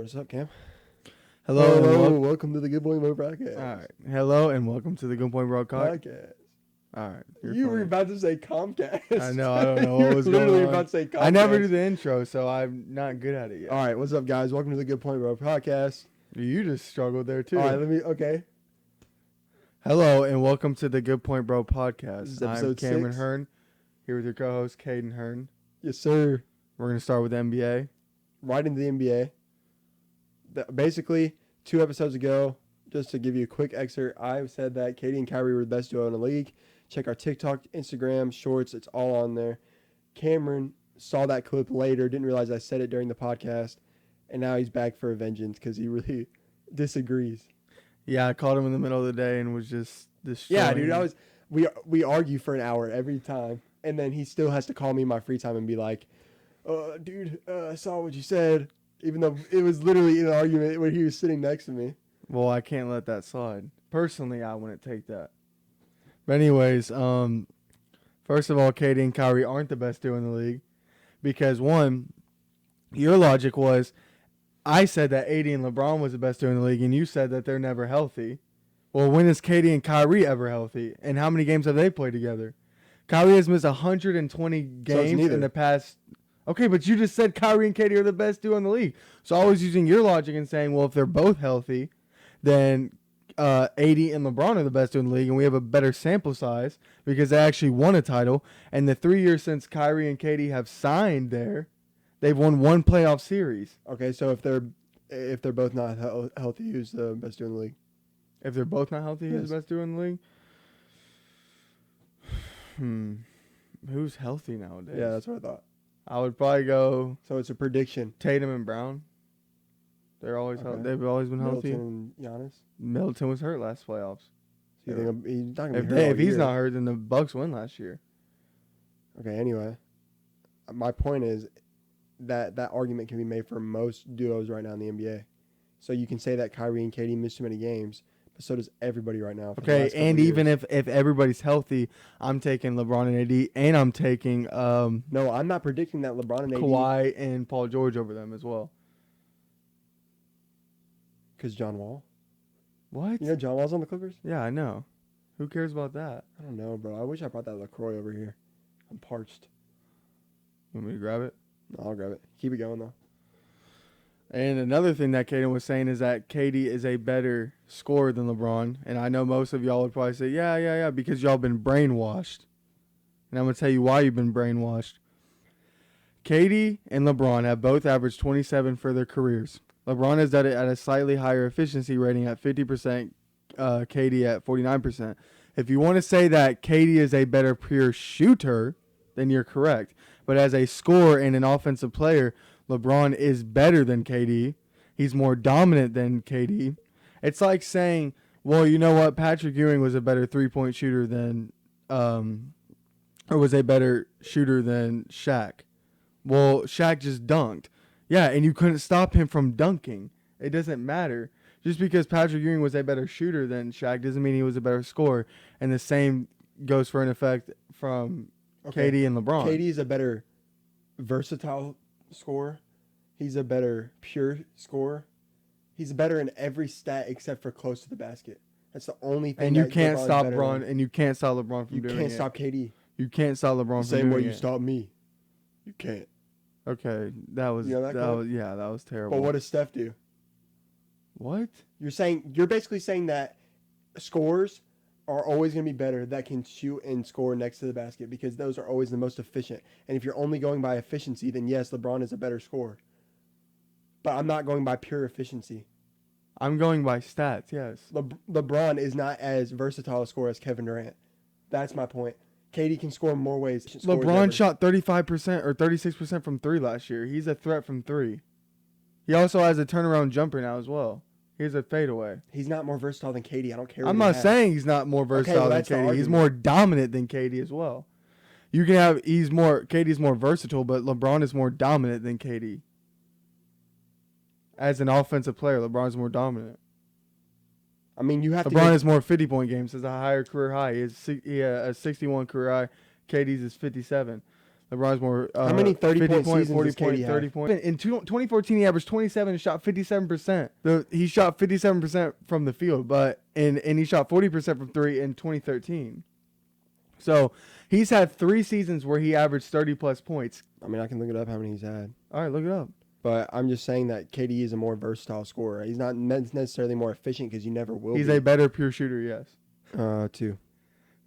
What's up, Cam? Hello. Welcome to the Good Boy Mo podcast. All right. Hello and welcome to the Good Point Broadcast. Podcast. All right. You were about to say Comcast. I know. I don't know You what were was literally going on. about to say Comcast. I never do the intro, so I'm not good at it yet. All right, what's up, guys? Welcome to the Good Point Bro podcast. You just struggled there too. All right, okay. Hello and welcome to the Good Point Bro podcast. This is I'm episode Cameron 6. Hearn, here with your co-host Caden Hearn. Yes, sir. We're gonna start with NBA. Right into the NBA. Basically, 2 episodes ago, just to give you a quick excerpt, I said that KD and Kyrie were the best duo in the league. Check our TikTok, Instagram, shorts. It's all on there. Cameron saw that clip later, didn't realize I said it during the podcast, and now he's back for a vengeance because he really disagrees. Yeah, I called him in the middle of the day and was just destroying. Yeah, dude, we argue for an hour every time, and then he still has to call me in my free time and be like, dude, I saw what you said, even though it was literally an argument when he was sitting next to me. Well, I can't let that slide. Personally, I wouldn't take that. But anyways, first of all, KD and Kyrie aren't the best duo in the league because, one, your logic was I said that AD and LeBron was the best duo in the league, and you said that they're never healthy. Well, when is KD and Kyrie ever healthy, and how many games have they played together? Kyrie has missed 120 games in the past. Okay, but you just said Kyrie and KD are the best duo in the league. So I was using your logic and saying, well, if they're both healthy, then AD and LeBron are the best duo in the league, and we have a better sample size because they actually won a title. And the 3 years since Kyrie and KD have signed there, they've won 1 playoff series. Okay, so if they're both not healthy, who's the best duo in the league? If they're both not healthy, who's the best duo in the league? Who's healthy nowadays? Yeah, that's what I thought. I would probably go So it's a prediction. Tatum and Brown. They're always they've always been healthy. Middleton and Giannis. Middleton was hurt last playoffs. So you think he's not gonna be hurt all If he's year? not hurt, then the Bucks win last year. Okay. Anyway, my point is that argument can be made for most duos right now in the NBA. So you can say that Kyrie and KD missed too many games, but so does everybody right now. Okay, and even if everybody's healthy, I'm taking LeBron and AD, and I'm taking no, I'm not predicting that LeBron and AD. Kawhi and Paul George over them as well. Because John Wall. What? You know John Wall's on the Clippers? Yeah, I know. Who cares about that? I don't know, bro. I wish I brought that LaCroix over here. I'm parched. You want me to grab it? No, I'll grab it. Keep it going, though. And another thing that Kaden was saying is that KD is a better scorer than LeBron. And I know most of y'all would probably say, yeah, because y'all been brainwashed. And I'm going to tell you why you've been brainwashed. KD and LeBron have both averaged 27 for their careers. LeBron has done it at a slightly higher efficiency rating at 50%, KD at 49%. If you want to say that KD is a better pure shooter, then you're correct. But as a scorer and an offensive player, LeBron is better than KD. He's more dominant than KD. It's like saying, well, you know what? Patrick Ewing was a better three-point shooter than, or was a better shooter than Shaq. Well, Shaq just dunked. Yeah, and you couldn't stop him from dunking. It doesn't matter. Just because Patrick Ewing was a better shooter than Shaq doesn't mean he was a better scorer. And the same goes for an effect from KD and LeBron. KD is a better versatile scorer. He's a better pure scorer. He's better in every stat except for close to the basket. That's the only thing. And you can't stop LeBron. And you can't stop LeBron from doing it. You can't stop KD. You can't stop LeBron from doing it. Same way you stop me. You can't. Okay, that was terrible. But what does Steph do? What? You're basically saying that scorers are always going to be better that can shoot and score next to the basket because those are always the most efficient. And if you're only going by efficiency, then yes, LeBron is a better scorer. But I'm not going by pure efficiency. I'm going by stats, yes. LeBron is not as versatile a scorer as Kevin Durant. That's my point. KD can score more ways. LeBron shot 35% or 36% from 3 last year. He's a threat from 3. He also has a turnaround jumper now as well. He has a fadeaway. He's not more versatile than KD. I don't care. I'm not saying he's not more versatile than KD. He's more dominant than KD as well. You can have KD's more versatile, but LeBron is more dominant than KD. As an offensive player, LeBron's more dominant. I mean, you have LeBron has more 50-point games. Has a higher career high. He has a 61 career high. KD's is 57. LeBron's more. How many 30-point 50 point, seasons 40 does point, KD 30 have? point. In 2014, he averaged 27 and shot 57%. He shot 57% from the field, and he shot 40% from three in 2013. So he's had 3 seasons where he averaged 30+ points. I mean, I can look it up how many he's had. All right, look it up. But I'm just saying that KD is a more versatile scorer. He's not necessarily more efficient because you never will He's be. a better pure shooter, yes. 2.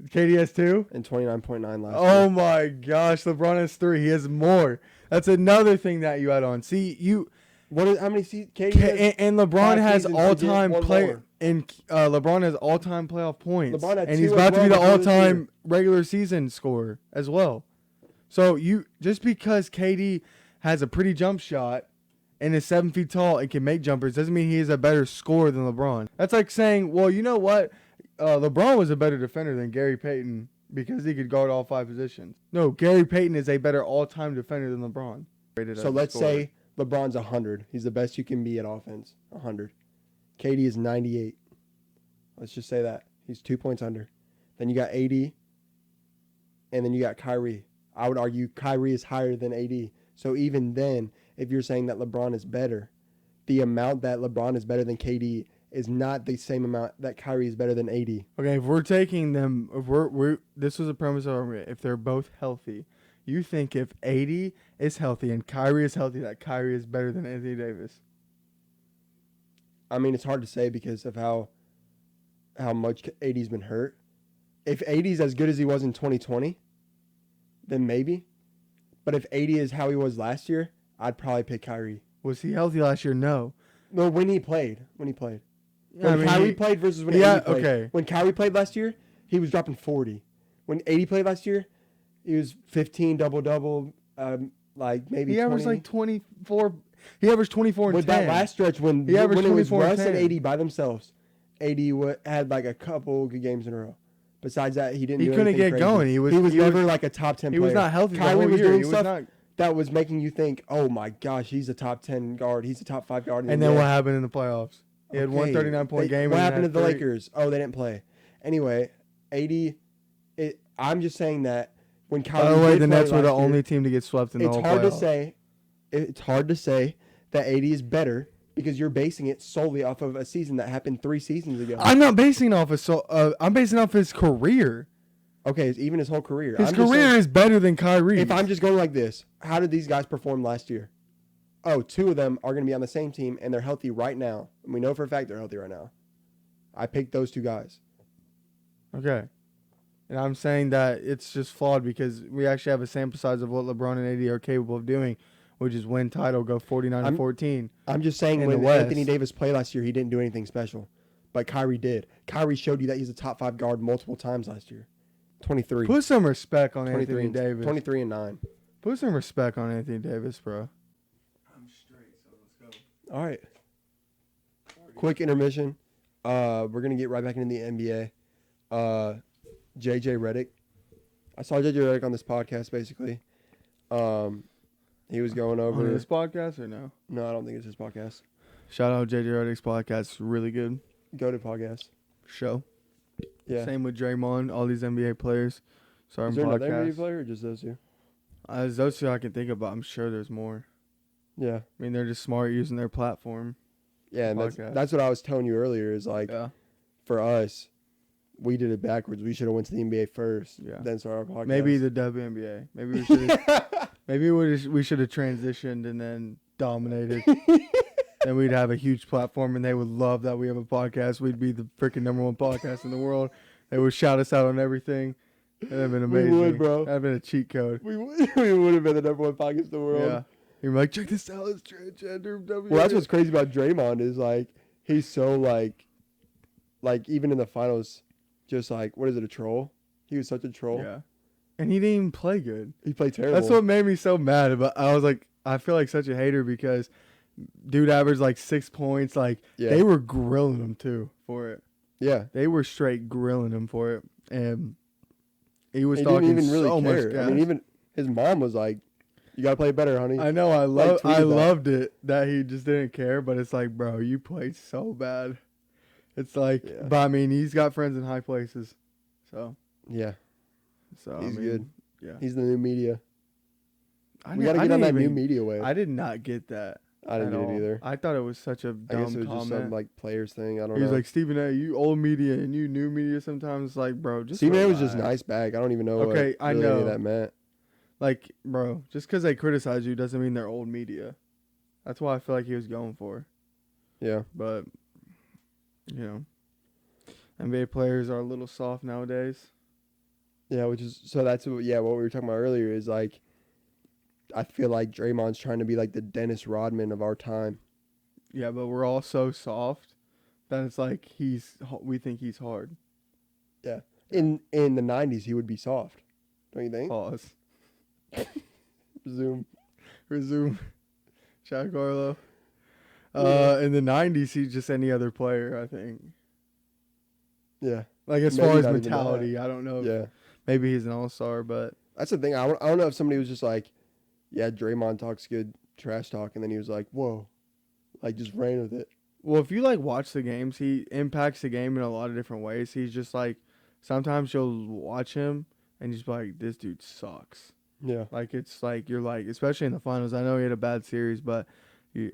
KD has 2? And 29.9 last year. Oh my gosh, LeBron has 3. He has more. That's another thing that you add on. See, How many seasons? KD and LeBron has seasons to all-time get one play more. and LeBron has all-time playoff points. LeBron had and 2 he's as about to be well the before this all-time year. regular season scorer as well. So just because KD has a pretty jump shot and is 7 feet tall and can make jumpers doesn't mean he is a better scorer than LeBron. That's like saying, well, you know what? LeBron was a better defender than Gary Payton because he could guard all 5 positions. No, Gary Payton is a better all-time defender than LeBron. So let's say LeBron's 100. He's the best you can be at offense. 100. KD is 98. Let's just say that. He's 2 points under. Then you got AD. And then you got Kyrie. I would argue Kyrie is higher than AD. So even then, if you're saying that LeBron is better, the amount that LeBron is better than KD is not the same amount that Kyrie is better than AD. Okay, if we're taking them, this was a premise of if they're both healthy, you think if AD is healthy and Kyrie is healthy, that Kyrie is better than Anthony Davis? I mean, it's hard to say because of how much AD's been hurt. If AD's as good as he was in 2020, then maybe. But if AD is how he was last year, I'd probably pick Kyrie. Was he healthy last year? No. No, when he played. When I mean, Kyrie played versus when AD played. Okay. When Kyrie played last year, he was dropping 40. When AD played last year, he was 15 double-double, like maybe He 20. averaged like 24. He averaged 24 and With 10. that last stretch when He averaged it was 24 and Russ and 10. AD by themselves, AD had like a couple good games in a row. Besides that, he didn't. He do couldn't anything get crazy. going. He was never like a top 10 He player. was not healthy Kyrie the whole was year. doing He was stuff not. that was making you think, oh my gosh, he's a top 10 guard. He's a top 5 guard. In And the then NBA. what happened in the playoffs? He had one 39-point game. What and happened to had the 3. Lakers? Oh, they didn't play. Anyway, AD. I'm just saying that when Kyrie. By the way, did the play Nets were the last year, only team to get swept in the whole playoffs. It's hard to say that AD is better because you're basing it solely off of a season that happened 3 seasons ago. I'm not basing it off I'm basing it off his career. Okay, even his whole career. His career is better than Kyrie. If I'm just going like this, how did these guys perform last year? Oh, 2 of them are going to be on the same team, and they're healthy right now. And we know for a fact they're healthy right now. I picked those 2 guys. Okay. And I'm saying that it's just flawed because we actually have a sample size of what LeBron and AD are capable of doing, which is win title, go 49-14. I'm just saying in when the West. Anthony Davis played last year, he didn't do anything special. But Kyrie did. Kyrie showed you that he's a top 5 guard multiple times last year. 23. Put some respect on 23 Anthony Davis. 23 and 9. Put some respect on Anthony Davis, bro. I'm straight, so let's go. All right. Quick intermission. We're going to get right back into the NBA. JJ Reddick. I saw JJ Reddick on this podcast, basically. He was going over... On this podcast or no? No, I don't think it's his podcast. Shout out JJ Reddick's podcast. Really good Go to podcast. show. Yeah. Same with Draymond, all these NBA players. Is there another NBA player or just those 2? Those 2 I can think about. I'm sure there's more. Yeah. I mean, they're just smart using their platform. Yeah, and Podcast. that's what I was telling you earlier is like, Yeah. for us, we did it backwards. We should have went to the NBA first, Yeah. then start our podcast. Maybe the WNBA. Maybe we should. We should have transitioned and then dominated. Then we'd have a huge platform, and they would love that we have a podcast. We'd be the freaking #1 podcast in the world. They would shout us out on everything. That'd have been amazing. We would, bro. That'd have been a cheat code. we would have been the #1 podcast in the world. Yeah. You're like, check this out. It's transgender. WNBA. Well, that's what's crazy about Draymond is like he's so like even in the finals, just like what is it, a troll? He was such a troll. Yeah. And he didn't even play good. He played terrible. That's what made me so mad. But I was like, I feel like such a hater because dude averaged like 6 points. Like they were grilling him too for it. Yeah. They were straight grilling him for it. And he was He talking didn't even really so care. much gas. I mean, even his mom was like, "You gotta play better, honey." I know. I tweeted that. loved it that he just didn't care. But it's like, bro, you played so bad. It's like, but I mean, he's got friends in high places. So Yeah. So He's I mean, good. Yeah. He's the new media. We got to get on that new media wave. I did not get that. I didn't at get all. it either. I thought it was such a I guess dumb it was just some comment. like players thing. I don't He was know. like, Stephen A., you old media and you new media sometimes. Like, bro, just Stephen A was just relax. nice back. I don't even know Okay, what I really any know. of that meant. Like, bro, just because they criticize you doesn't mean they're old media. That's why I feel like he was going for. Yeah. But, NBA players are a little soft nowadays. Yeah, that's what we were talking about earlier is like, I feel like Draymond's trying to be like the Dennis Rodman of our time. Yeah, but we're all so soft that it's like we think he's hard. Yeah. In the 90s, he would be soft. Don't you think? Pause. Resume. Shaq Harlow. Yeah. In the 90s, he's just any other player, I think. Yeah. Like, as Maybe far as not even mentality, I don't know. Yeah. Maybe he's an all-star, but That's the thing. I don't know if somebody was just like, yeah, Draymond talks good trash talk, and then he was like, whoa. Like, just ran with it. well, if you like watch the games, he impacts the game in a lot of different ways. He's just like, sometimes you'll watch him and just be like, this dude sucks. Yeah. Like, it's like, you're like, especially in the finals. I know he had a bad series, but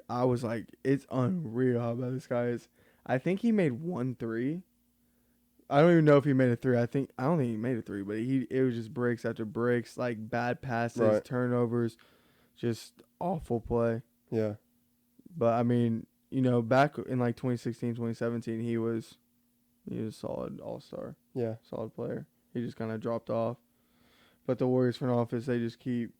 I was like, it's unreal how bad this guy is. I think he made 1 3. I don't even know if he made a 3. I don't think he made a 3, but it was just breaks after breaks, like bad passes, Right. turnovers, just awful play. Yeah. But I mean, back in like 2016, 2017, he was a solid all-star, Yeah. solid player. He just kind of dropped off. But the Warriors front office, they just keep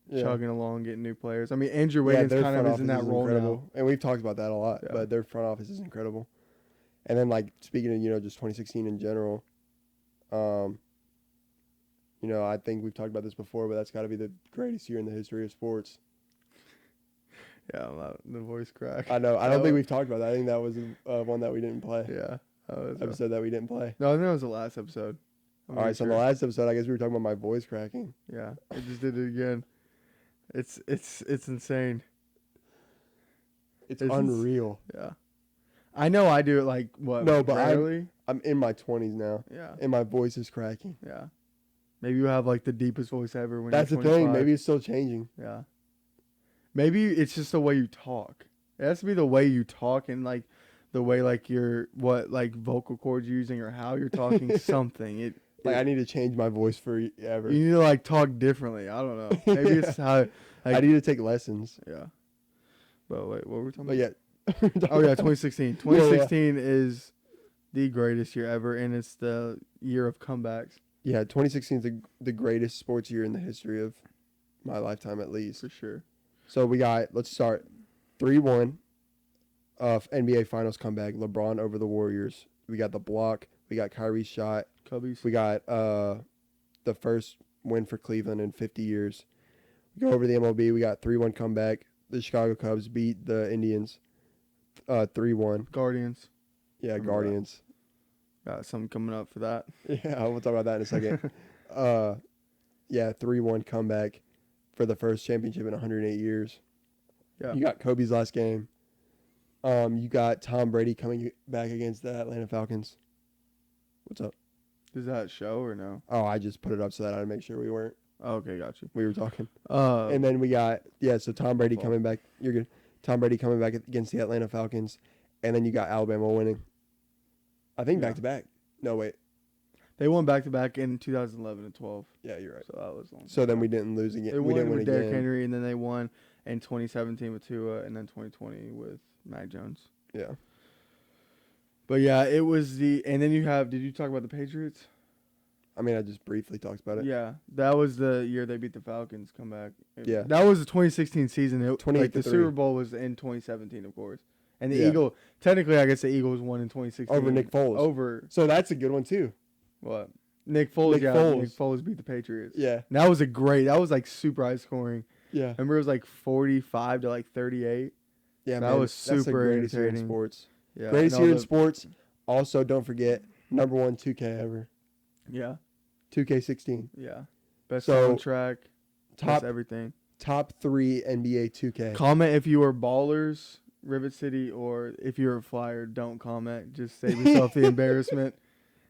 Yeah. chugging along, getting new players. I mean, Andrew Wiggins their kind of front is in that office role incredible. And we've talked about that a lot, Yeah. but their front office is incredible. And then, like, speaking of, just 2016 in general, I think we've talked about this before, but that's got to be the greatest year in the history of sports. now. Yeah, the voice crack. I know. I don't think we've talked about that. I think that was one that we didn't play. Yeah. Episode that we didn't play. No, I think that was the last episode. All right, so in the last episode, I guess we were talking about my voice cracking. Yeah, I just did it again. It's insane. It's unreal. Yeah. I know I do it like, what, No, but rarely? I'm in my 20s now, Yeah. and my voice is cracking. Yeah. Maybe you have like the deepest voice ever when That's the you're thing. 25. Maybe it's still changing. Yeah. Maybe it's just the way you talk. It has to be the way you talk and like the way like what vocal cords you're using or how you're talking something. I need to change my voice forever. You need to like talk differently. I don't know. Maybe it's how I need to take lessons. Yeah. But wait, what were we talking But about? yeah. Oh yeah, 2016. 2016 is the greatest year ever, and it's the year of comebacks. Yeah, 2016 is the greatest sports year in the history of my lifetime, at least. For sure. So let's start 3-1 of NBA Finals comeback. LeBron over the Warriors. We got the block. We got Kyrie's shot. Cubbies. We got the first win for Cleveland in 50 years. We go over the MLB. We got 3-1 comeback. The Chicago Cubs beat the Indians 3-1. Guardians. Yeah, Remember Guardians. Got something coming up for that. Yeah, we'll talk about that in a second. 3-1 comeback for the first championship in 108 years. Yeah. You got Kobe's last game. You got Tom Brady coming back against the Atlanta Falcons. What's up? Does that show or no? Oh, I just put it up so that I'd make sure we Okay, got you. were talking. Uh, And then we got, so Tom Brady Well. coming back. You're good. Tom Brady coming back against the Atlanta Falcons. And then you got Alabama winning. I think Yeah. back to back. No, wait. they won back to back in 2011 and 12. Yeah, you're right. So that was long. So then we didn't lose again. They We didn't won win with Derrick again. Henry, and then they won in 2017 with Tua, and then 2020 with Mac Jones. Yeah. But yeah, it was and then did you talk about the Patriots? I mean, I just briefly talked about it. Yeah, that was the year they beat the Falcons. Come back. Yeah. That was the 2016 season. 28 the to Super 3. Bowl was in 2017, of course. And the Yeah. technically, I guess the Eagles won in 2016 Over Nick Foles. Over So that's a good one, too. what? Nick Foles. Nick yeah, Foles. Nick Foles beat the Patriots. Yeah. And that was that was like super high scoring. Yeah. Remember, it was like 45 to like 38. Yeah, That man. was That's the super greatest year in entertaining. sports. Yeah, Greatest and all year in sports. Also, don't forget, number 1 2K ever. Yeah, 2K16. yeah. Best So, soundtrack. Top Best everything. 3 NBA 2K. Comment if you were Ballers, Rivet City, or if you're a Flyer. Don't comment. Just save yourself the embarrassment.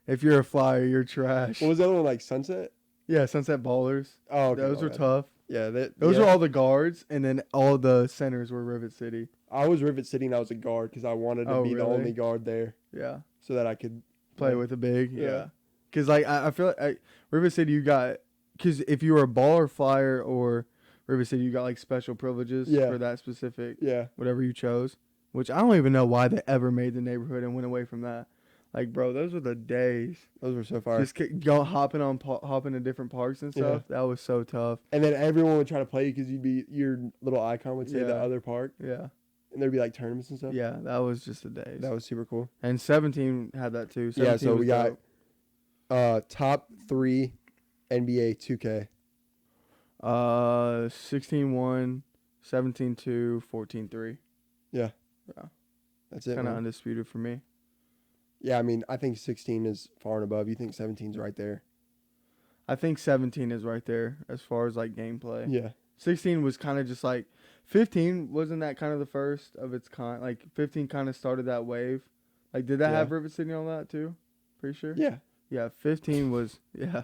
If you're a Flyer, you're trash. What was the other one, like Sunset? Yeah, Sunset Ballers. Oh, okay. Those my were bad. tough. Yeah, Those were all the guards, and then all the centers were Rivet City. I was Rivet City and I was a guard because I wanted to be the really? only guard there Yeah. so that I could Play with a big. Yeah. Yeah. Because, like, I feel like Rivet City, you got, because if you were a baller, flyer, or Rivet City, you got, like, special privileges for that specific, whatever you chose, which I don't even know why they ever made the neighborhood and went away from that. Like, bro, those were the days. Those were so far. Just hopping to different parks and stuff. That was so tough. And then everyone would try to play you because your little icon would say the other park. Yeah. And there'd be like tournaments and stuff. Yeah, that was just the days. That was super cool. And 17 had that too. Yeah, so we got dope. top 3 NBA 2K. 16-1, 17-2, 14-3. Yeah. Yeah. That's it. Kind of undisputed for me. Yeah, I mean, I think 16 is far and above. You think 17's right there? I think 17 is right there as far as like gameplay. Yeah. 16 was kind of just like 15 wasn't that kind of the first of its kind. Like 15 kind of started that wave. Like did that have Rivet City on that too? Pretty sure. Yeah. Yeah. 15 was Yeah.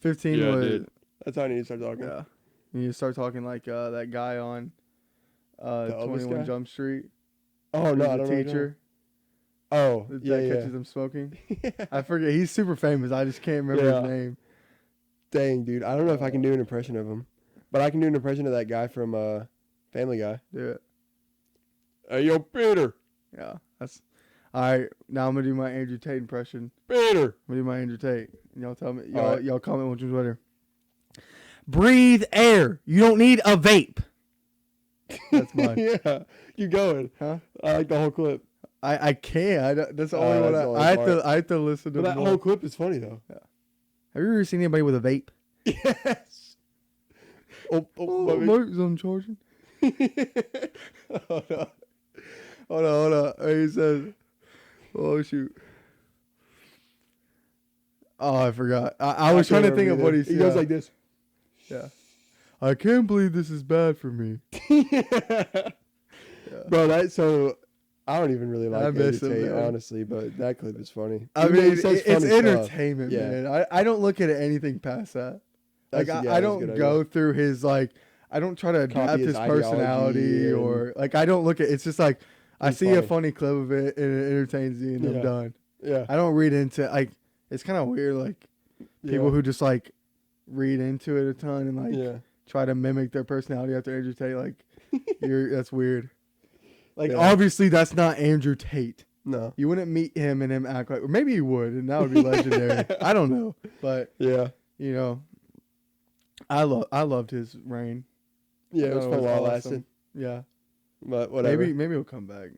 15 Yeah, was. dude. That's how I need to start talking. Yeah. You need to start talking like that guy on 21 guy? Jump Street. Oh no, I don't know. Teacher. Oh, That yeah. catches them smoking. I forget. He's super famous. I just can't remember his name. Dang, dude. I don't know if I can do an impression of him. But I can do an impression of that guy from Family Guy. Do it. Hey, yo, Peter. Yeah. That's all right. Now I'm gonna do my Andrew Tate impression. Peter. I'm gonna do my Andrew Tate. And y'all tell me. All right. Y'all comment on Twitter. Breathe air. You don't need a vape. That's mine. Yeah. Keep going. Huh? I like the whole clip. I can't. That's the only one. that's the only I have to listen to But that more. whole clip is funny, though. Yeah. Have you ever seen anybody with a vape? Yes. Oh, Mark's on charging. Hold on. Hold on. He says, "Oh shoot." Oh, I forgot. I was trying to think of what he said. He goes like this. Yeah. I can't believe this is bad for me. Bro, I don't even really like miss Tate, him, man. honestly, but that clip is funny. I Even though he mean, says it's funny stuff. entertainment, man. I don't look at anything past that. Like, That's a I good don't go idea. through his, like, I don't try to adapt his his personality ideology or, like, I don't look at, it's just like, I He's see a funny. funny clip of it and it entertains me and I'm done. Yeah. I don't read into, like, it's kind of weird, like, people who just, like, read into it a ton and, like, try to mimic their personality after Andrew Tate, like, that's weird. Like, obviously, that's not Andrew Tate. No. You wouldn't meet him and him act like, or maybe you would, and that would be legendary. I don't know, but Yeah. you know, I loved his reign. Yeah, it was fun while it awesome. lasted. Yeah, But whatever. maybe he'll come back.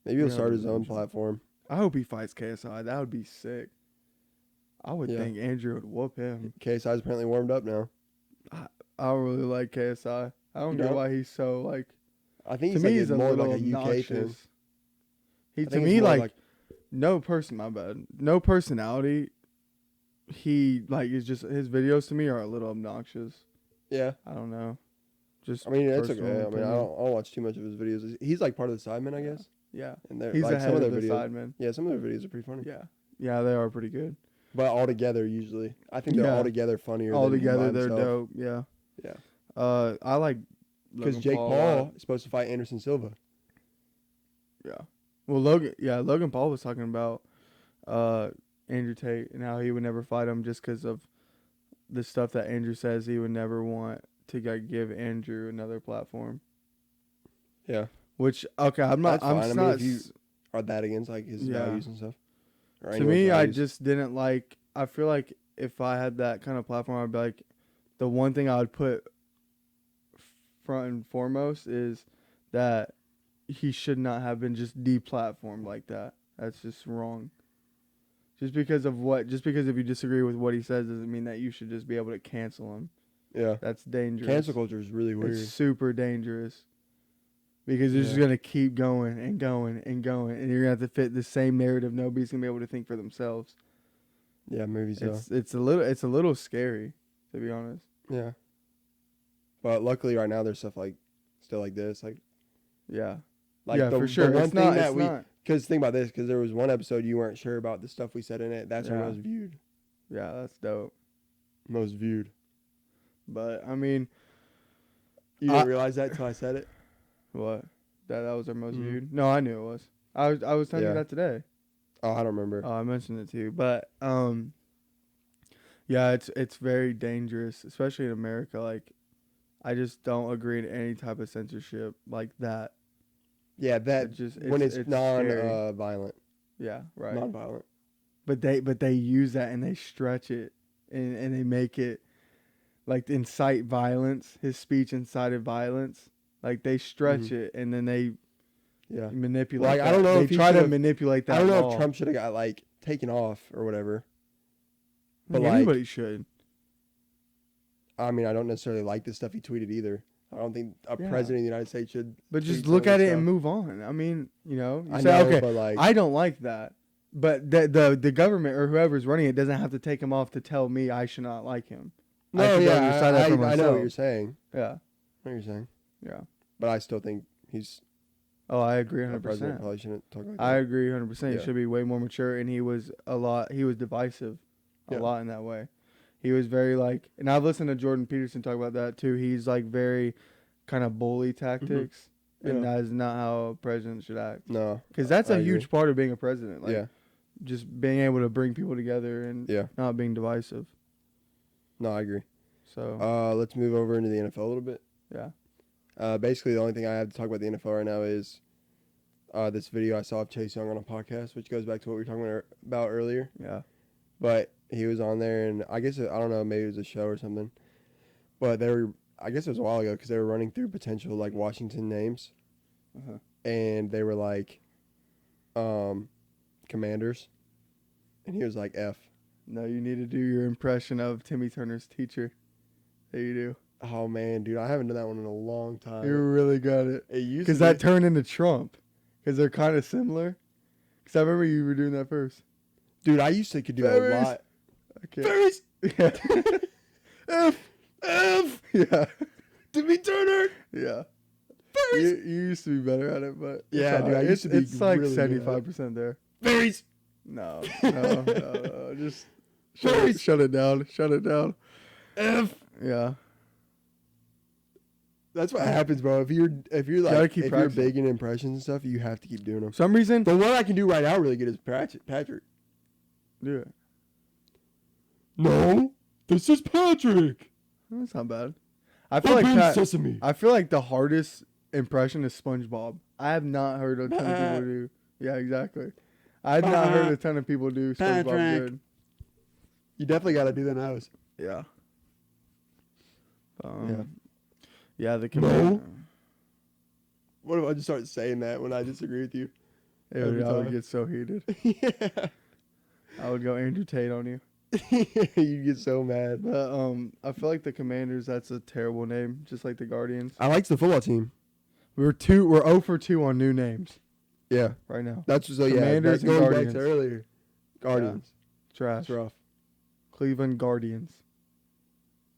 Maybe he'll Yeah, start his own eventually. platform. I hope he fights KSI. That would be sick. I would think Andrew would whoop him. KSI's apparently warmed up now. I really like KSI. I don't You get don't? why he's so like. I think To he's me, like he's a more little like a UK thing. obnoxious. He I to think me it's more like my bad. No personality. He like is just his videos to me are a little obnoxious. Yeah. I don't know. Just I mean, it's personal okay. I mean, opinion. I don't watch too much of his videos. He's like part of the Sidemen, I guess. Yeah. And they're He's like ahead some of of their the videos. Sidemen. Yeah, some of their videos are pretty funny. Yeah. Yeah, they are pretty good. But all together, usually, I think they're Yeah. all together funnier. All than together, by they're himself. dope. Yeah. Yeah. I like Because Logan Jake a Paul lot. is supposed to fight Anderson Silva. Yeah. Well, Logan Paul was talking about Andrew Tate and how he would never fight him just because of the stuff that Andrew says he would never want to give Andrew another platform. Yeah. Which I'm not. That's I'm fine. I mean, not. if you are that against like his values and stuff. Or To anyone's me, I values. just didn't like. I feel like if I had that kind of platform, I'd be like, the one thing I would put front and foremost is that he should not have been just deplatformed like that. That's just wrong. Just because if you disagree with what he says doesn't mean that you should just be able to cancel him. Yeah. That's dangerous. Cancel culture is really weird. It's super dangerous. Because it's just gonna keep going and going and going, and you're gonna have to fit the same narrative. Nobody's gonna be able to think for themselves. Yeah, maybe so. It's a little scary, to be honest. Yeah. But luckily, right now there's stuff like still like this, like Yeah. yeah, for sure. The one It's thing not. that It's we not. because think about this because there was one episode you weren't sure about the stuff we said in it. That's our Yeah. most viewed. Yeah, that's dope. Most viewed. But I mean, You didn't realize that until I said it. what? That was our most Mhm. viewed? No, I knew it was. I was telling you Yeah. that today. Oh, I don't remember. Oh, I mentioned it to you, but yeah, it's very dangerous, especially in America. Like, I just don't agree to any type of censorship like that. Yeah, that when it's scary. non-violent, Yeah, right. non-violent. But they use that and they stretch it and they make it like incite violence. His speech incited violence. Like they stretch Mhm. it and then they Yeah. manipulate. Like, I that. don't know They if he try to should've- manipulate that. I don't know law. if Trump should have got like taken off or whatever. I think but, like- anybody should. I mean, I don't necessarily like the stuff he tweeted either. I don't think a Yeah. president of the United States should. But tweet just some look of at this it and stuff. move on. I mean, you I say, know, okay, but like, I don't like that. But the government or whoever's running it doesn't have to take him off to tell me I should not like him. I no, should go yeah, decide that for I know what myself. you're saying. Yeah, I know what you're saying. yeah. But I still think he's Oh, I agree a president. 100%. Probably shouldn't talk like I that. agree 100%. Yeah. He should be way more mature, and he was divisive a Yeah. lot in that way. He was very like, and I've listened to Jordan Peterson talk about that too. He's like very kind of bully tactics, and Yeah. that is not how a president should act. No, Because that's I a agree. huge part of being a president. Like, yeah, just being able to bring people together and yeah. not being divisive. No, I agree. So Let's move over into the NFL a little bit. yeah, Basically, the only thing I have to talk about the NFL right now is this video I saw of Chase Young on a podcast, which goes back to what we were talking about earlier. yeah, But he was on there, and I guess I don't know, maybe it was a show or something. But I guess it was a while ago because they were running through potential like Washington names, uh-huh. and they were like, Commanders, and he was like F. No, you need to do your impression of Timmy Turner's teacher. There you do. Oh man, dude, I haven't done that one in a long time. You really got it. It used Because to that be- turned into Trump. Because they're kind of similar. Because I remember you were doing that first. dude, I used to could do Ferris. a lot. Okay. Ferris, Yeah. F, Yeah. Timmy Turner. Yeah. Ferris, You used to be better at it, but Yeah, it's dude, I alright. used to be It's like really good at it. 75% there. Ferris. No. Just Ferris. shut it down. Shut it down. F. Yeah. That's what happens, bro. If you're Gotta like keep if you're practicing. big in impressions and stuff, you have to keep doing them. For some reason. The one I can do right now really good is Patrick. Do it. No, this is Patrick. That's not bad. I feel like Sesame. I feel like the hardest impression is SpongeBob. I have not heard a ton of people do. Yeah, exactly. I have not heard a ton of people do SpongeBob Patrick. good. You definitely got to do the nose. Yeah. Yeah. Yeah, the No. command. What if I just start saying that when I disagree with you? I Every would time. get so heated. Yeah. I would go Andrew Tate on you. You get so mad. But I feel like the Commanders. That's a terrible name, just like the Guardians. I liked the football team. We're 0 for 2 on new names Yeah, right now. that's so. Commanders Yeah, and going Guardians. back to earlier. Guardians. Trash. That's rough. Cleveland Guardians.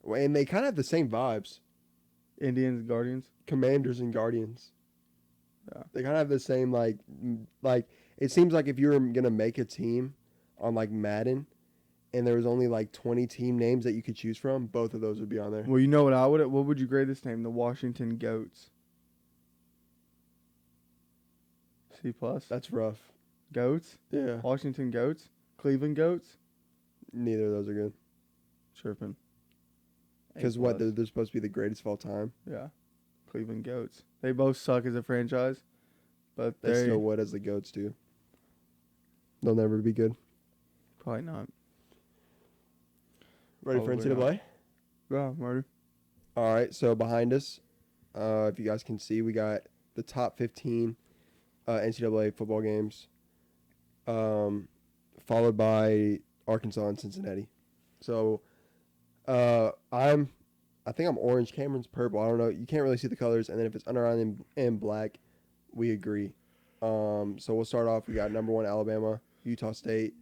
Well, and they kind of have the same vibes. Indians Guardians. Commanders and Guardians. Yeah. They kind of have the same like it seems like if you were gonna make a team on like Madden, and there was only like 20 team names that you could choose from, both of those would be on there. Well, you know what would you grade this name? The Washington Goats. C plus. That's rough. Goats. Yeah. Washington Goats. Cleveland Goats. Neither of those are good. Chirping. Because A what plus. they're supposed to be the greatest of all time. Yeah. Cleveland Goats. They both suck as a franchise, but They they still would as the goats do. They'll never be good. probably not. Ready for Probably NCAA? Yeah, Marty. All right. So behind us, if you guys can see, we got the top 15 NCAA football games, followed by Arkansas and Cincinnati. So I think I'm orange. Cameron's purple. I don't know. You can't really see the colors. And then if it's underlined in black, we agree. So we'll start off. We got number 1 Alabama, Utah State.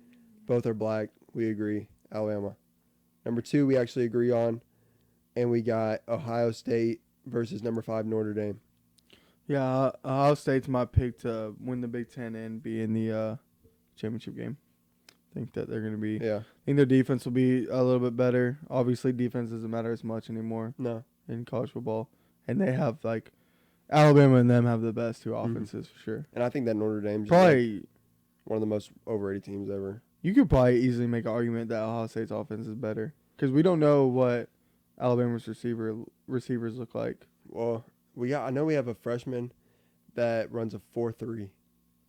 Both are black. We agree. Alabama. Number 2 we actually agree on, and we got Ohio State versus number 5 Notre Dame. Yeah, Ohio State's my pick to win the Big Ten and be in the championship game. think that they're going to be. Yeah. I think their defense will be a little bit better. Obviously, defense doesn't matter as much anymore No. in college football, and they have like Alabama and them have the best two Mhm. offenses for sure. And I think that Notre Dame's Probably one of the most overrated teams ever. you could probably easily make an argument that Ohio State's offense is better because we don't know what Alabama's receivers look like. Well, I know we have a freshman that runs a 4.3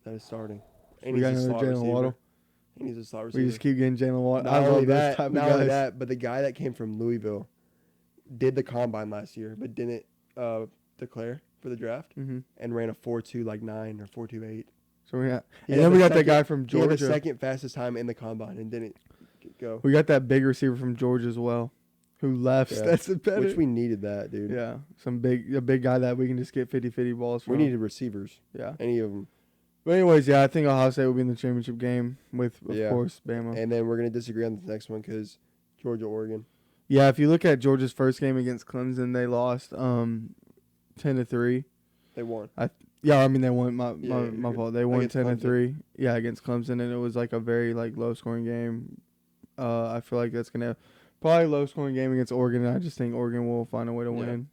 that is starting. And We got he's a another slot Jalen receiver. Waddle. And he's a slot receiver. We just keep getting Jalen Waddle. Not I only love those that, type of not only guys. that, but the guy that came from Louisville did the combine last year, but didn't declare for the draft Mm-hmm. and ran a 4.2 or 4.28. So we got, He and had then we the got that second- guy from He had the Georgia. second fastest time in the combine and didn't go. We got that big receiver from Georgia as well, who left. Yeah. That's better. Which we needed that, dude. Yeah, a big guy that we can just get 50-50 balls from. We needed receivers. Yeah. Any of them. But anyways, yeah, I think Ohio State will be in the championship game with, of Yeah. course, Bama. And then we're going to disagree on the next one because Georgia, Oregon. Yeah, if you look at Georgia's first game against Clemson, they lost 10-3. They won. Yeah, I mean they won. My you're fault. They won Against 10-3. Yeah, against Clemson, and it was like a very like low scoring game. I feel like that's gonna probably low scoring game against Oregon. And I just think Oregon will find a way to Yeah. win.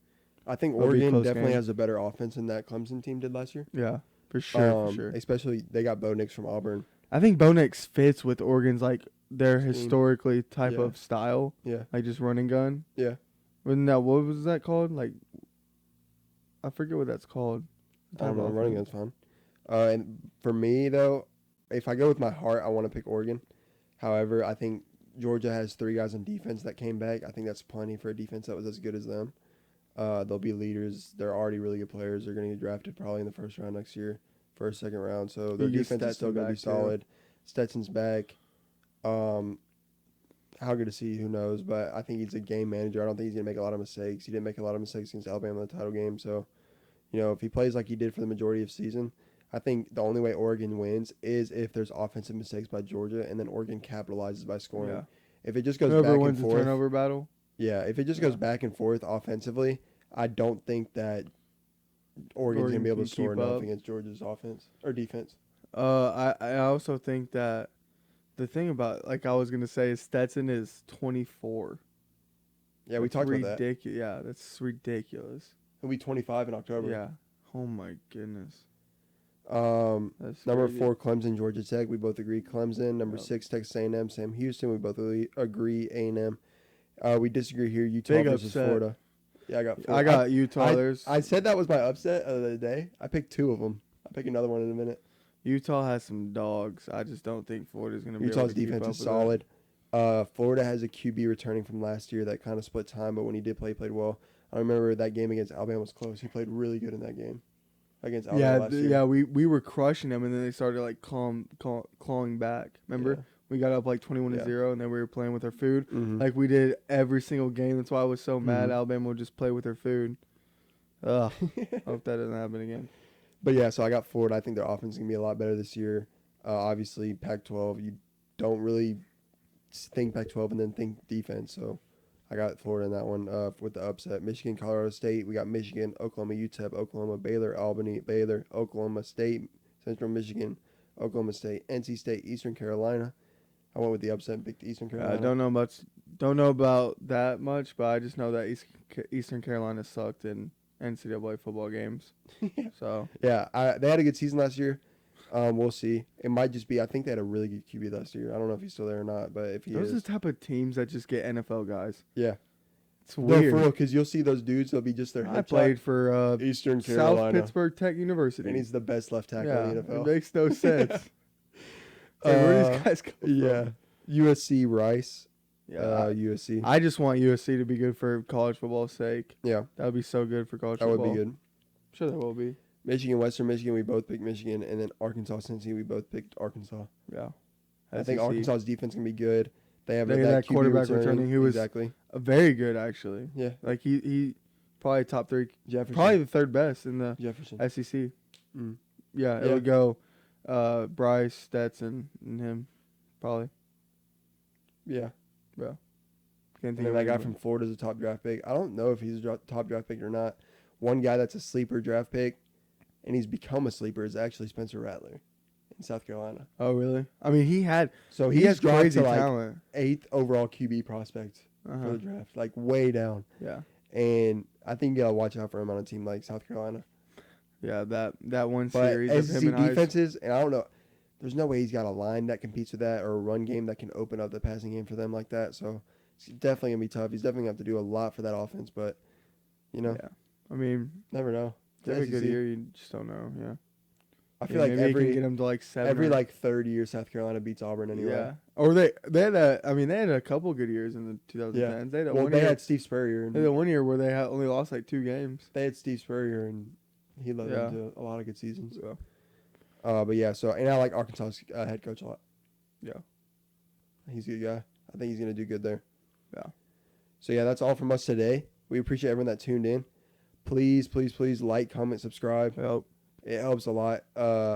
I think It'll be a Oregon close definitely game. has a better offense than that Clemson team did last year. Yeah, for sure. Especially they got Bo Nix from Auburn. I think Bo Nix fits with Oregon's like their Scheme. historically type Yeah. of style, Yeah. like just run and gun. Yeah. Wasn't that what was that called? Like, I forget what that's called. I don't know. Type of Running offense. gun's fun. And for me, though, if I go with my heart, I want to pick Oregon. However, I think Georgia has 3 guys on defense that came back. I think that's plenty for a defense that was as good as them. They'll be leaders. They're already really good players. They're going to get drafted probably in the first round next year, first, second round. So their You get defense is still Stetson going to be back, too. solid. Stetson's back. How good to see, who knows? But I think he's a game manager. I don't think he's going to make a lot of mistakes. He didn't make a lot of mistakes against Alabama in the title game. So, if he plays like he did for the majority of the season, I think the only way Oregon wins is if there's offensive mistakes by Georgia and then Oregon capitalizes by scoring. Yeah. If it just goes Whoever back and wins the forth, turnover battle. yeah, if it just goes back and forth offensively, I don't think that Oregon's going to be able can to score keep enough up. against Georgia's offense or defense. I also think that the thing about like I was gonna say is Stetson is 24. Yeah, we That's talked about that. Yeah, that's ridiculous. He'll be 25 in October. Yeah. Oh my goodness. That's Number crazy. 4, Clemson, Georgia Tech. We both agree Clemson. Number Yep. 6, Texas A&M, Sam Houston. We both agree A&M. We disagree here. Utah Big versus upset. Florida. Yeah, I got Florida. I got Utah. There's I said that was my upset of the day. I picked 2 of them. I'll pick another one in a minute. Utah has some dogs. I just don't think Florida's gonna be able Utah's to keep defense up is with solid. Florida has a QB returning from last year that kind of split time, but when he did play, he played well. I remember that game against Alabama was close. He played really good in that game against it. Alabama last year. Yeah. We were crushing them, and then they started like clawing back. Remember, we got up like 21-0, and then we were playing with our food. Mhm. Like we did every single game. That's why I was so mad. Mhm. Alabama would just play with their food. Ugh. Hope that doesn't happen again. But yeah, so I got Florida. I think their offense is going to be a lot better this year. Obviously, Pac-12, you don't really think Pac-12 and then think defense. So I got Florida in that one with the upset. Michigan, Colorado State. We got Michigan, Oklahoma, UTEP, Oklahoma, Baylor, Albany, Baylor, Oklahoma State, Central Michigan, Oklahoma State, NC State, Eastern Carolina. I went with the upset and picked Eastern Carolina. I don't know about that much, but I just know that Eastern Carolina sucked in NCAA football games. So Yeah, they had a good season last year. We'll see. It might just be. I think they had a really good QB last year. I don't know if he's still there or not, but if he those are the is, type of teams that just get NFL guys. yeah, It's no, weird. for real, because you'll see those dudes. They'll be just their I head played for Eastern South Carolina, Pittsburgh Tech University. and he's the best left tackle yeah, in the it NFL. makes no sense. Hey, where do these guys come Yeah, from? USC Rice. Yeah, USC. I just want USC to be good for college football's sake. Yeah, That would be so good for college that football. would be good. Sure, that will be. Michigan, Western Michigan. We both picked Michigan, and then Arkansas, Cincy. We both picked Arkansas. Yeah, I think SEC. Arkansas's defense can be good. They have They got that QB quarterback returning who was- exactly. Very good actually. Yeah, Like he probably top 3, Jefferson. probably the 3rd best in the Jefferson. SEC. Mm. Yeah, it Yeah. would go Bryce, Stetson, and him probably. Yeah. Can't And think then of that guy anybody. from Florida is a top draft pick. I don't know if he's a top draft pick or not. One guy that's a sleeper draft pick, and he's become a sleeper, is actually Spencer Rattler. in South Carolina. Oh, really? I mean, he has He's dropped crazy to like talent. 8th overall QB prospect for Uh-huh. the draft, like way down. Yeah. And I think you gotta watch out for him on a team like South Carolina. Yeah, that one But series of SEC him and Ice. defenses, and I don't know, there's no way he's got a line that competes with that or a run game that can open up the passing game for them like that. So it's definitely gonna be tough. He's definitely gonna have to do a lot for that offense. But Yeah. I mean, never know. if they have a good SEC. year, you just don't know. Yeah. I feel Yeah, like maybe he can every get him to like 7. every or- like third year South Carolina beats Auburn anyway. Yeah. Or they had a couple good years in the 2010s. They had Well, one they year. had Steve Spurrier. They had And one year where they had only lost like 2 games. they had Steve Spurrier, and he led Yeah. them to a lot of good seasons. Yeah. But yeah, and I like Arkansas's head coach a lot. Yeah. He's a good guy. I think he's gonna do good there. Yeah. So yeah, that's all from us today. We appreciate everyone that tuned in. Please, please, please like, comment, subscribe. Help. It helps a lot.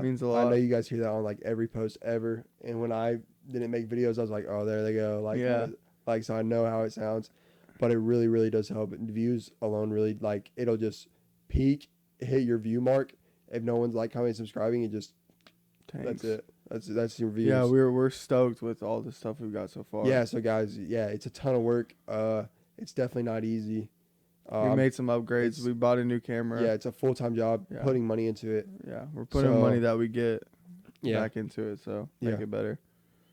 Means a I lot. know you guys hear that on like every post ever. And when I didn't make videos, I was like, oh, there they go. Like, Yeah. like so I know how it sounds, but it really, really does help. And views alone really like it'll just peak, hit your view mark. If no one's like, commenting, subscribing, it just Tanks. that's it. That's your views. Yeah, we're stoked with all the stuff we've got so far. Yeah, so guys, yeah, it's a ton of work. It's definitely not easy. We made some upgrades. it's- We bought a new camera. Yeah, it's a full-time job, Yeah. putting money into it. Yeah, we're putting So- money that we get Yeah. back into it, so Yeah. make it better.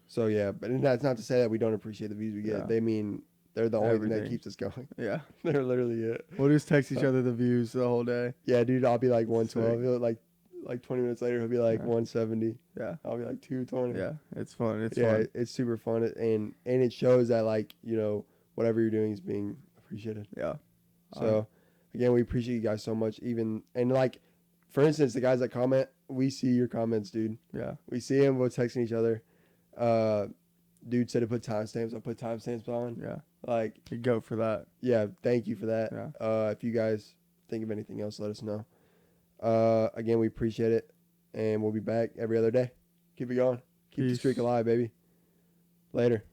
So yeah, but that's not to say that we don't appreciate the views we get. Yeah. They mean they're the only thing that Everything. keeps us going. Yeah, They're literally it. we'll just text each other the views the whole day. Yeah, dude, I'll be like 112. Sick. He'll like 20 minutes later, he'll be like Yeah. 170. Yeah, I'll be like 220. yeah, it's fun. It's yeah, fun. it's super fun, and it shows that like whatever you're doing is being appreciated. Yeah. So, again, we appreciate you guys so much. And like, for instance, the guys that comment, we see your comments, dude. Yeah. We see them. We're texting each other. Dude said to put timestamps. I'll put timestamps on. Yeah. Like, You go for that. yeah, thank you for that. Yeah. If you guys think of anything else, let us know. Again, we appreciate it, and we'll be back every other day. Keep it going. Keep the Peace. streak alive, baby. Later.